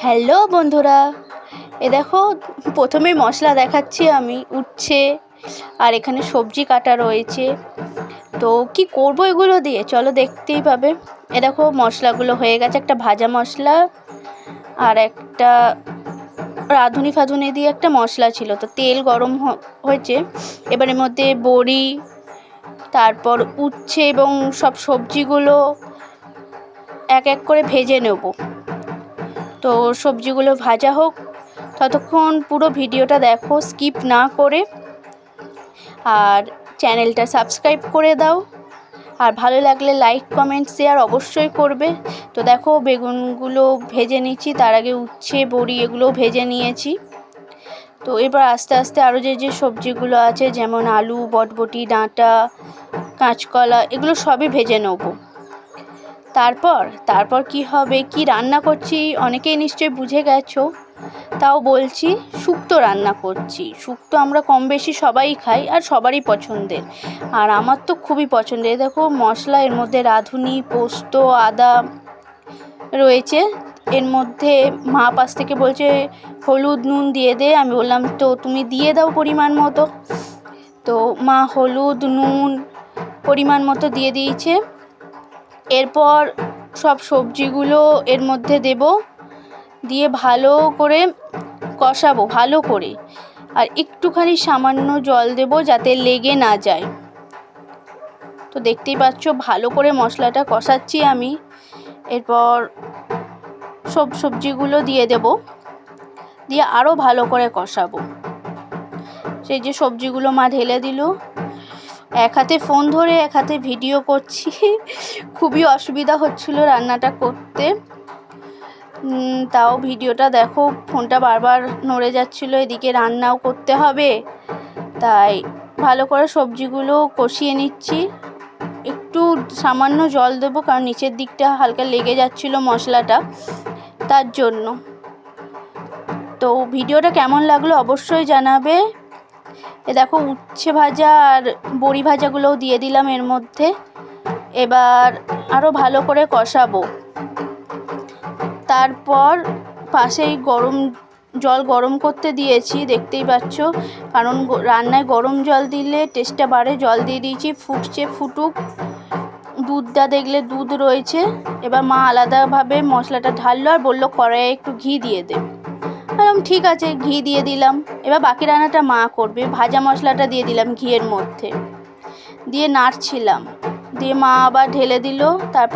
Hello বন্ধুরা, এ দেখো প্রথমেই মশলা দেখাচ্ছি আমি উচ্ছে, আর এখানে সবজি কাটা রয়েছে। তো কি করব এগুলো দিয়ে, চলো দেখতেই পাবে। এ দেখো মশলাগুলো হয়ে গেছে, একটা ভাজা মশলা আর একটা রাঁধুনি ফাধুনি দিয়ে একটা মশলা ছিল। তো তেল গরম হয়েছে, এবার এর মধ্যে বড়ি, তারপর উচ্ছে এবং সব সবজিগুলো এক এক করে ভেজে নেব। তো সবজিগুলো ভাজা হোক, ততক্ষণ পুরো ভিডিওটা দেখো স্কিপ না করে, আর চ্যানেলটা সাবস্ক্রাইব করে দাও, আর ভালো লাগলে লাইক কমেন্ট শেয়ার অবশ্যই করবে। তো দেখো বেগুনগুলো ভেজে নিচ্ছি, তার আগে উচ্ছে বড়ি এগুলো ভেজে নিয়েছি। তো এবার আস্তে আস্তে আরও যে সবজিগুলো আছে, যেমন আলু, বটবটি, ডাঁটা, কাঁচকলা, এগুলো সবই ভেজে নেব। তারপর কি হবে, কি রান্না করছি অনেকেই নিশ্চয়ই বুঝে গেছো, তাও বলছি। শুক্তো রান্না করছি। শুক্তো আমরা কম বেশি সবাই খাই আর সবারই পছন্দের, আর আমার তো খুবই পছন্দের। দেখো মশলা, এর মধ্যে রাঁধুনি, পোস্ত, আদা রয়েছে। এর মধ্যে মা পাশ থেকে বলছে হলুদ নুন দিয়ে দে, আমি বললাম তো তুমি দিয়ে দাও পরিমাণ মতো। তো মা হলুদ নুন পরিমাণ মতো দিয়ে দিয়েছে। এরপর সব সবজিগুলো এর মধ্যে দেব, দিয়ে ভালো করে কষাবো ভালো করে, আর একটুখানি সামান্য জল দেব যাতে লেগে না যায়। তো দেখতেই পাচ্ছ ভালো করে মশলাটা কষাচ্ছি আমি। এরপর সব সবজিগুলো দিয়ে দেব, দিয়ে আরও ভালো করে কষাবো। সেই যে সবজিগুলো মা ঢেলে দিল, এক হাতে ফোন ধরে এক হাতে ভিডিও করছি, খুবই অসুবিধা হচ্ছিল রান্নাটা করতে। তাও ভিডিওটা দেখো, ফোনটা বারবার নড়ে যাচ্ছিল, এদিকে রান্নাও করতে হবে, তাই ভালো করে সবজিগুলো কষিয়ে নিচ্ছি। একটু সামান্য জল দেবো, কারণ নিচের দিকটা হালকা লেগে যাচ্ছিল মশলাটা, তার জন্য। তো ভিডিওটা কেমন লাগলো অবশ্যই জানাবে। এ দেখো উচ্ছে ভাজা আর বড়ি ভাজাগুলোও দিয়ে দিলাম এর মধ্যে। এবার আরও ভালো করে কষাবো। তারপর পাশেই জল গরম করতে দিয়েছি, দেখতেই পাচ্ছ, কারণ রান্নায় গরম জল দিলে টেস্টটা বাড়ে। জল দিয়ে দিয়েছি, ফুটছে, ফুটুক। দুধটা দেখলে দুধ রয়েছে। এবার মা আলাদাভাবে মশলাটা ঢাললো আর বললো কড়াইয়ে একটু ঘি দিয়ে দে। ঠিক আছে, ঘি দিয়ে দিলাম। এবার বাকি রান্নাটা মা করবে। ভাজা মশলাটা দিয়ে দিলাম ঘিয়ের মধ্যে, দিয়ে নাড়ছিলাম, দিয়ে মা আবার ঢেলে দিল। তারপর